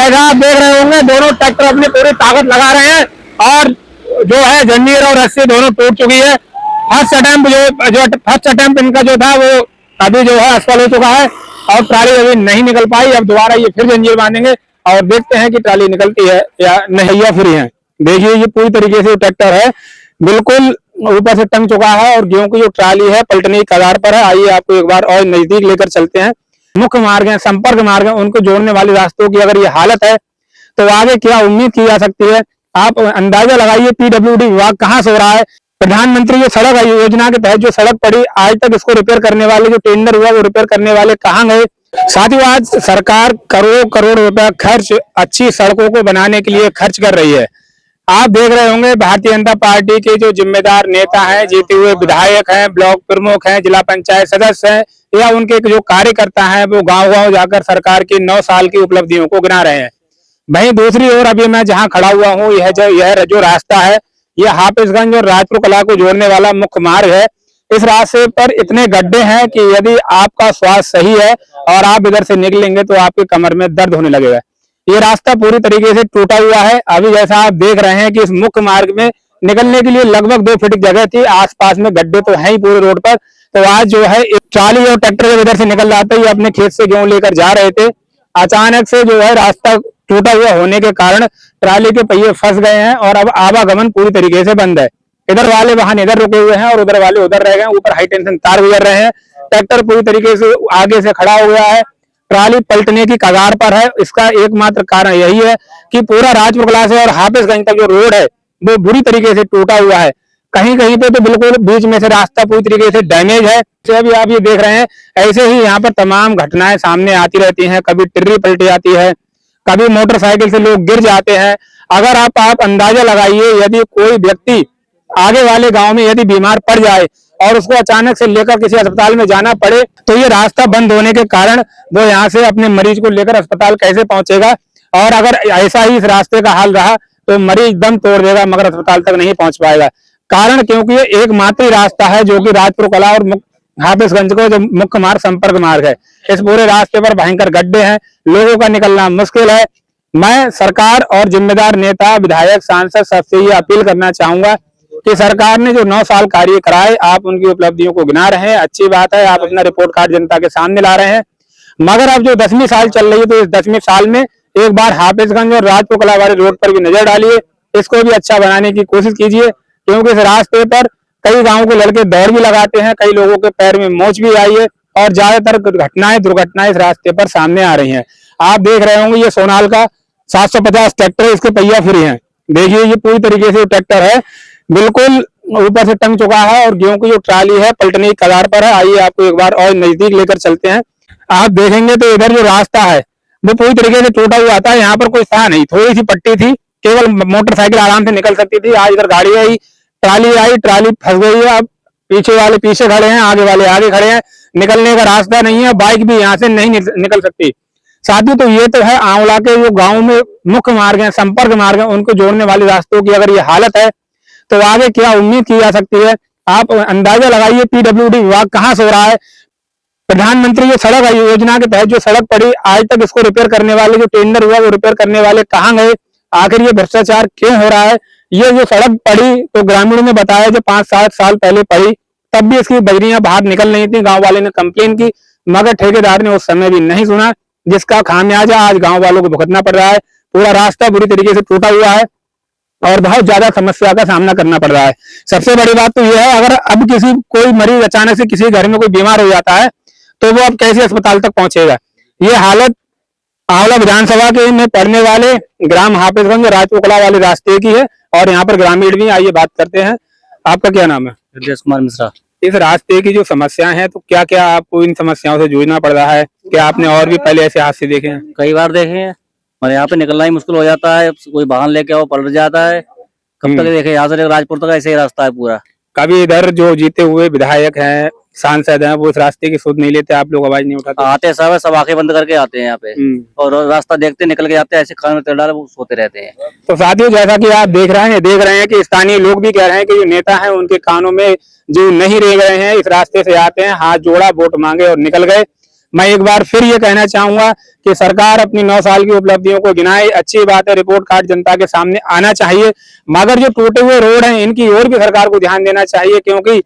जैसा आप देख रहे होंगे दोनों ट्रैक्टर अपनी पूरी ताकत लगा रहे हैं और जो है जंजीर और रस्सी दोनों टूट चुकी है। फर्स्ट अटेम्प्ट इनका जो था वो अभी जो है असफल हो चुका है और ट्राली अभी नहीं निकल पाई। अब दोबारा ये फिर जंजीर बांधेंगे और देखते हैं कि ट्राली निकलती है या नहीं या फिर है। देखिए ये पूरी तरीके से ट्रैक्टर है बिल्कुल ऊपर से टंग चुका है और गेहूं की जो ट्राली है पलटने की कगार पर है। आइए आपको एक बार और नजदीक लेकर चलते हैं। मुख्य मार्ग है, संपर्क मार्ग है, उनको जोड़ने वाले रास्तों की अगर ये हालत है तो आगे क्या उम्मीद की जा सकती है। आप अंदाजा लगाइए पीडब्ल्यूडी विभाग कहां से हो रहा है। प्रधानमंत्री जो सड़क योजना के तहत जो सड़क पड़ी आज तक इसको रिपेयर करने वाले जो टेंडर हुआ वो रिपेयर करने वाले कहां गए। साथियों आज सरकार करोड़ करोड़ रुपया खर्च अच्छी सड़कों को बनाने के लिए खर्च कर रही है। आप देख रहे होंगे भारतीय जनता पार्टी के जो जिम्मेदार नेता हैं, जीते हुए विधायक हैं, ब्लॉक प्रमुख हैं, जिला पंचायत सदस्य हैं या उनके जो कार्यकर्ता हैं वो गांव-गांव जाकर सरकार की 9 साल की उपलब्धियों को गिना रहे हैं। वहीं दूसरी ओर अभी मैं जहां खड़ा हुआ हूं यह जो रास्ता है यह हाफिजगंज और राजपुर कला को जोड़ने वाला मुख्य मार्ग है। इस रास्ते पर इतने गड्ढे हैं कि यदि आपका स्वास्थ्य सही है और आप इधर से निकलेंगे तो आपके कमर में दर्द होने लगेगा। ये रास्ता पूरी तरीके से टूटा हुआ है। अभी जैसा आप देख रहे हैं कि इस मुख्य मार्ग में निकलने के लिए लगभग 2 फीट जगह थी, आसपास में गड्ढे तो है ही पूरे रोड पर। तो आज जो है एक ट्राली और ट्रैक्टर जब इधर से निकल रहा था ये अपने खेत से गेहूं लेकर जा रहे थे। अचानक से जो है रास्ता टूटा हुआ होने के कारण ट्राली के पहिए फंस गए हैं और अब आवागमन पूरी तरीके से बंद है। इधर वाले वाहन इधर रुके हुए हैं और उधर वाले उधर रह गए। ऊपर हाई टेंशन तार गुजर रहे हैं। ट्रैक्टर पूरी तरीके से आगे से खड़ा हो गया है, ट्राली पलटने की कगार पर है। इसका एकमात्र कारण यही है कि पूरा राजपुर कला से और हाफिजगंज तक जो रोड है वो बुरी तरीके से टूटा हुआ है। कहीं कहीं पे तो बिल्कुल बीच में से रास्ता पूरी तरीके से डैमेज है। अभी आप ये देख रहे हैं ऐसे ही यहाँ पर तमाम घटनाएं सामने आती रहती हैं। कभी टिर्री पलट जाती है, कभी मोटरसाइकिल से लोग गिर जाते हैं। अगर आप अंदाजा लगाइए यदि कोई व्यक्ति आगे वाले गांव में यदि बीमार पड़ जाए और उसको अचानक से लेकर किसी अस्पताल में जाना पड़े तो ये रास्ता बंद होने के कारण वो यहाँ से अपने मरीज को लेकर अस्पताल कैसे पहुंचेगा। और अगर ऐसा ही इस रास्ते का हाल रहा तो मरीज दम तोड़ देगा मगर अस्पताल तक नहीं पहुंच पाएगा। कारण क्योंकि ये एकमात्र रास्ता है जो कि राजपुर कला और हाफिजगंज को जो मुख्य मार्ग संपर्क मार्ग है। इस पूरे रास्ते पर भयंकर गड्ढे हैं, लोगों का निकलना मुश्किल है। मैं सरकार और जिम्मेदार नेता, विधायक, सांसद सबसे ये अपील करना चाहूंगा कि सरकार ने जो 9 साल कार्य कराए आप उनकी उपलब्धियों को गिना रहे हैं, अच्छी बात है। आप अपना रिपोर्ट कार्ड जनता के सामने ला रहे हैं मगर अब जो 10वीं साल चल रही है तो इस 10वीं साल में एक बार हाफिजगंज और राजपुर कला वाले रोड पर भी नजर डालिए, इसको भी अच्छा बनाने की कोशिश कीजिए क्योंकि इस रास्ते पर कई गांव के लड़के दौड़ भी लगाते हैं, कई लोगों के पैर में मोच भी आई है और ज्यादातर दुर्घटनाएं इस रास्ते पर सामने आ रही हैं। आप देख रहे होंगे ये सोनाल का 750 ट्रैक्टर, इसके पहिया फ्री हैं। देखिए ये पूरी तरीके से ट्रैक्टर है बिल्कुल ऊपर से टंग चुका है और गेहूं की जो ट्राली है पलटने की कगार पर है। आइए आपको एक बार और नजदीक लेकर चलते हैं। आप देखेंगे तो इधर जो रास्ता है वो पूरी तरीके से टूटा हुआ था। यहाँ पर कोई था नहीं, थोड़ी सी पट्टी थी, केवल मोटरसाइकिल आराम से निकल सकती थी। आज इधर गाड़ी आई, ट्राली फंस गई है। अब पीछे वाले पीछे खड़े हैं, आगे वाले आगे खड़े हैं, निकलने का रास्ता नहीं है, बाइक भी यहाँ से नहीं निकल सकती। साथियों तो ये तो है आंवला के जो गाँव में मुख्य मार्ग है, संपर्क मार्ग है, उनको जोड़ने वाले रास्तों की अगर ये हालत है तो आगे क्या उम्मीद की जा सकती है। आप अंदाजा लगाइए पीडब्ल्यूडी विभाग कहां से हो रहा है। प्रधानमंत्री जो सड़क योजना के तहत जो सड़क पड़ी आज तक इसको रिपेयर करने वाले जो टेंडर हुआ वो रिपेयर करने वाले कहां गए। आखिर ये भ्रष्टाचार क्यों हो रहा है। ये जो सड़क पड़ी तो ग्रामीणों ने बताया जो 5-7 साल पहले पड़ी तब भी इसकी बजरियां बाहर निकल नहीं थी। गांव वाले ने कंप्लेन की मगर ठेकेदार ने उस समय भी नहीं सुना, जिसका खामियाजा आज गांव वालों को भुगतना पड़ रहा है। पूरा रास्ता बुरी तरीके से टूटा हुआ है और बहुत ज्यादा समस्या का सामना करना पड़ रहा है। सबसे बड़ी बात तो यह है अगर अब कोई मरीज अचानक से किसी घर में कोई बीमार हो जाता है तो वो अब कैसे अस्पताल तक पहुंचेगा। ये हालत आंवला विधानसभा के में पड़ने वाले ग्राम हाफिजगंज राजपुर कला वाले रास्ते की है और यहाँ पर ग्रामीण भी। आइए बात करते हैं। आपका क्या नाम है? हृदयेश कुमार मिश्रा। इस रास्ते की जो समस्या है तो क्या क्या आपको इन समस्याओं से जूझना पड़ रहा है? क्या आपने और भी पहले ऐसे हादसे देखे हैं? कई बार देखे हैं और यहाँ पे निकलना ही मुश्किल हो जाता है। कोई वाहन लेके आओ पलट जाता है। कब तक देखे, यहाँ से राजपुर तक ऐसे ही रास्ता है पूरा। कभी इधर जो जीते हुए विधायक हैं, सांसद हैं, वो इस रास्ते की सुध नहीं लेते? आप लोग आवाज नहीं उठाते? आते सब आंखें बंद करके आते हैं यहाँ पे और रास्ता देखते निकल के जाते हैं, ऐसे कान में तेल डाले वो सोते रहते हैं। तो साथियों जैसा कि आप देख रहे हैं कि स्थानीय लोग भी कह रहे हैं कि जो नेता हैं उनके कानों में जो नहीं रह गए हैं, इस रास्ते से आते हैं, हाथ जोड़ा, वोट मांगे और निकल गए। मैं एक बार फिर ये कहना चाहूंगा कि सरकार अपनी 9 साल की उपलब्धियों को गिनाए, अच्छी बात है, रिपोर्ट कार्ड जनता के सामने आना चाहिए, मगर जो टूटे हुए रोड हैं इनकी ओर भी सरकार को ध्यान देना चाहिए, क्योंकि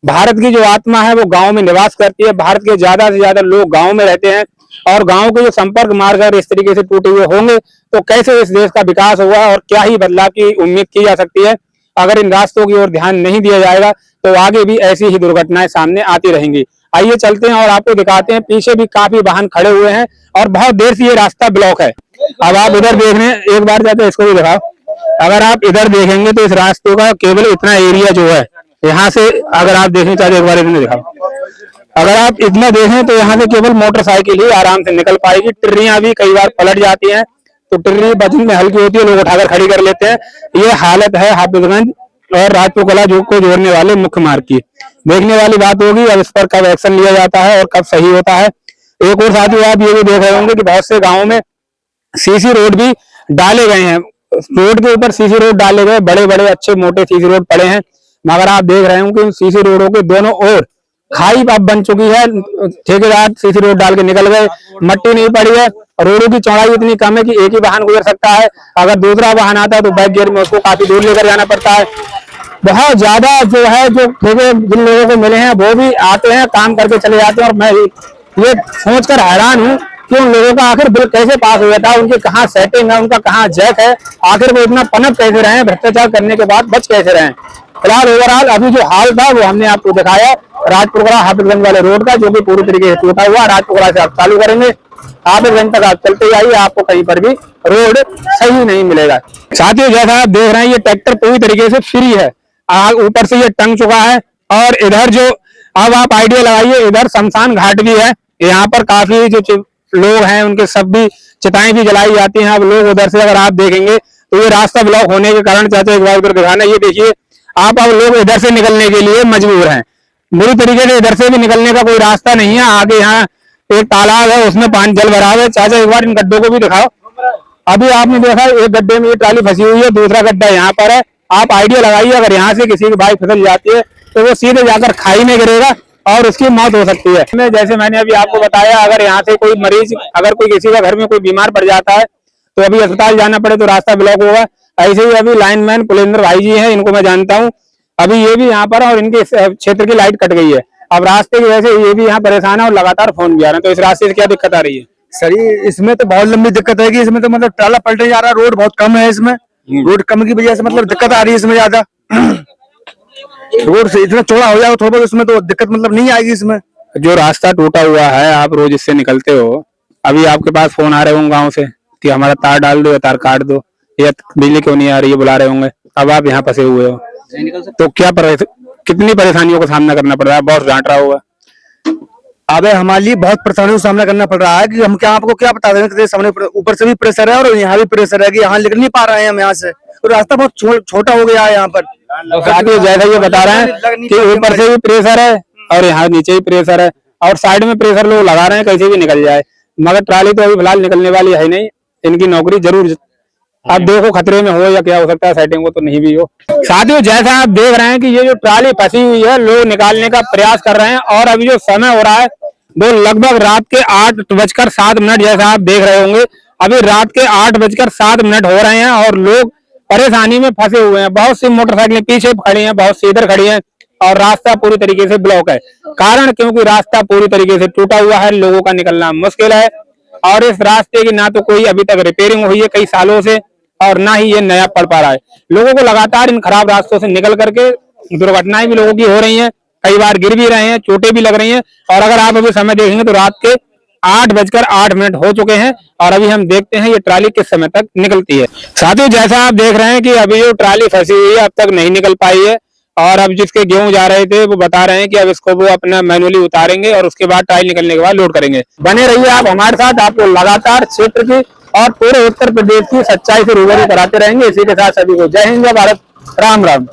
भारत की जो आत्मा है वो गांव में निवास करती है। भारत के ज्यादा से ज्यादा लोग गांव में रहते हैं और गांव के जो संपर्क मार्ग अगर इस तरीके से टूटे हुए होंगे तो कैसे इस देश का विकास होगा और क्या ही बदलाव की उम्मीद की जा सकती है। अगर इन रास्तों की ओर ध्यान नहीं दिया जाएगा तो आगे भी ऐसी ही दुर्घटनाएं सामने आती रहेंगी। आइए चलते हैं और आपको दिखाते हैं, पीछे भी काफी वाहन खड़े हुए हैं और बहुत देर से ये रास्ता ब्लॉक है। अब आप इधर देख रहे हैं, एक बार जाते इसको भी दिखाओ। अगर आप इधर देखेंगे तो इस रास्ते का केवल इतना एरिया जो है, यहाँ से अगर आप देखना चाहते एक बार इधर दिखाओ, अगर आप इतना देखें तो यहाँ से केवल मोटरसाइकिल ही आराम से निकल पाएगी। टिर्रियां भी कई बार पलट जाती हैं तो टिर्री वजन में हल्की होती है, लोग उठाकर खड़ी कर लेते हैं। ये हालत है हाफिजगंज और राजपुर कला को जोड़ने वाले मुख्य मार्ग की। देखने वाली बात होगी अब इस पर कब एक्शन लिया जाता है और कब सही होता है। एक और साथियों आप ये भी देख रहे होंगे कि बहुत से गाँव में सीसी रोड भी डाले गए हैं, रोड के ऊपर सीसी रोड डाले गए, बड़े बड़े अच्छे मोटे सीसी रोड पड़े हैं, मगर आप देख रहे होंगे सीसी रोडों के दोनों ओर खाई अब बन चुकी है। ठेकेदार सीसी रोड डाल के निकल गए, मट्टी नहीं पड़ी है, रोडों की चौड़ाई इतनी कम है कि एक ही वाहन गुजर सकता है, अगर दूसरा वाहन आता है तो बैक गियर में उसको काफी दूर लेकर जाना पड़ता है। बहुत ज्यादा जो है जो ठेके जिन लोगों को मिले हैं वो भी आते हैं, काम करके चले जाते हैं और मैं ये सोचकर हैरान हूँ कि उन लोगों का आखिर बिल कैसे पास हुआ था, उनकी कहाँ सेटिंग है, उनका कहाँ जैक है, आखिर वो इतना पनप कैसे रहे, भ्रष्टाचार करने के बाद बच कैसे रहे। फिलहाल ओवरऑल अभी जो हाल था वो हमने आपको दिखाया राजपुरा हाफिजगंज वाले रोड का, जो कि पूरी तरीके से टूटा हुआ। राजपुरा से आप चालू करेंगे, हाफिजगंज तक आप चलते जाइए, आपको कहीं पर भी रोड सही नहीं मिलेगा। साथियों जैसा आप देख रहे हैं ये ट्रैक्टर पूरी तरीके से फ्री है, ऊपर से ये टंग चुका है और इधर जो अब आप आइडिया लगाइए, इधर शमशान घाट भी है, यहाँ पर काफी जो लोग हैं उनके सब भी चिताएं भी जलाई जाती हैं। अब लोग उधर से अगर आप देखेंगे तो ये रास्ता ब्लॉक होने के कारण, चाचा एक बार उधर दिखाना, ये देखिए आप, अब लोग इधर से निकलने के लिए मजबूर हैं, बुरी तरीके से इधर से भी निकलने का कोई रास्ता नहीं है। आगे यहाँ एक तालाब है, उसमें पानी जल भरा है। चाचा एक बार इन गड्ढों को भी दिखाओ। अभी आपने देखा एक गड्ढे में ये ट्राली फंसी हुई है, दूसरा गड्ढा यहाँ पर है। आप आइडिया लगाइए अगर यहाँ से किसी की बाइक फिसल जाती है तो वो सीधे जाकर खाई में गिरेगा और उसकी मौत हो सकती है। जैसे मैंने अभी आपको बताया, अगर यहाँ से कोई मरीज, अगर कोई किसी का घर में कोई बीमार पड़ जाता है तो अभी अस्पताल जाना पड़े तो रास्ता ब्लॉक होगा। ऐसे ही अभी लाइनमैन पुलेंद्र भाई जी हैं, इनको मैं जानता हूँ, अभी ये भी यहाँ पर और इनके क्षेत्र की लाइट कट गई है। अब रास्ते की वजह से ये भी यहाँ परेशान है और लगातार फोन भी आ रहे हैं। तो इस रास्ते से क्या दिक्कत आ रही है? सर इसमें तो बहुत लंबी दिक्कत है कि इसमें तो मतलब टाला पलटे जा रहा है, रोड बहुत कम है, इसमें रोड कम की वजह से मतलब दिक्कत आ रही है इसमें ज्यादा। रोड से इतना चौड़ा हो जाए थोड़ा, उसमें तो दिक्कत मतलब नहीं आएगी। इसमें जो रास्ता टूटा हुआ है, आप रोज इससे निकलते हो, अभी आपके पास फोन आ रहे होंगे गाँव से कि हमारा तार डाल दो या तार काट दो या बिजली क्यों नहीं आ रही है, बुला रहे होंगे। अब आप यहाँ फंसे हुए हो तो क्या कितनी परेशानियों का सामना करना पड़ रहा है? बॉस डांट रहा होगा। अब हमारे लिए बहुत परेशानियों का सामना करना पड़ रहा है कि हम क्या आपको क्या बता दें, सामने ऊपर से भी प्रेशर है और यहाँ भी प्रेशर है कि यहाँ निकल नहीं पा रहे हैं हम यहाँ से, तो रास्ता बहुत छोटा हो गया है यहाँ पर। जैसा ये बता रहे हैं कि ऊपर से भी प्रेशर है और यहाँ नीचे भी प्रेशर है और साइड में प्रेशर लोग लगा रहे हैं कैसे भी निकल जाए, मगर ट्राली तो अभी फिलहाल निकलने वाली है नहीं, इनकी नौकरी जरूर अब देखो खतरे में हो या क्या हो सकता है, सेटिंग वो तो नहीं भी हो। साथियों जैसा आप देख रहे हैं कि ये जो ट्राली फंसी हुई है, लोग निकालने का प्रयास कर रहे हैं और अभी जो समय हो रहा है वो लगभग रात के 8:07 जैसा आप देख रहे होंगे। अभी रात के 8:07 हो रहे हैं और लोग परेशानी में फंसे हुए हैं। बहुत सी मोटरसाइकिलें पीछे खड़ी हैं, बहुत सी इधर खड़ी हैं और रास्ता पूरी तरीके से ब्लॉक है। कारण क्योंकि रास्ता पूरी तरीके से टूटा हुआ है, लोगों का निकलना मुश्किल है और इस रास्ते की ना तो कोई अभी तक रिपेयरिंग हुई है कई सालों से और ना ही ये नया पड़ पा रहा है। लोगों को लगातार इन खराब रास्तों से निकल करके दुर्घटनाएं भी लोगों की हो रही हैं, कई बार गिर भी रहे हैं, चोटें भी लग रही हैं। और अगर आप अभी समय देखेंगे तो रात के 8:08 हो चुके हैं और अभी हम देखते हैं ये ट्राली किस समय तक निकलती है। साथियों जैसा आप देख रहे हैं कि अभी जो ट्राली फंसी हुई है अब तक नहीं निकल पाई है और अब जिसके गेहूं जा रहे थे वो बता रहे हैं कि अब इसको वो अपना मैनुअली उतारेंगे और उसके बाद ट्राली निकलने के बाद लोड करेंगे। बने रहिए आप हमारे साथ, आपको लगातार क्षेत्र की और पूरे उत्तर प्रदेश की सच्चाई से रूबरू कराते रहेंगे। इसी के साथ सभी को जय हिंद, जय भारत, राम राम।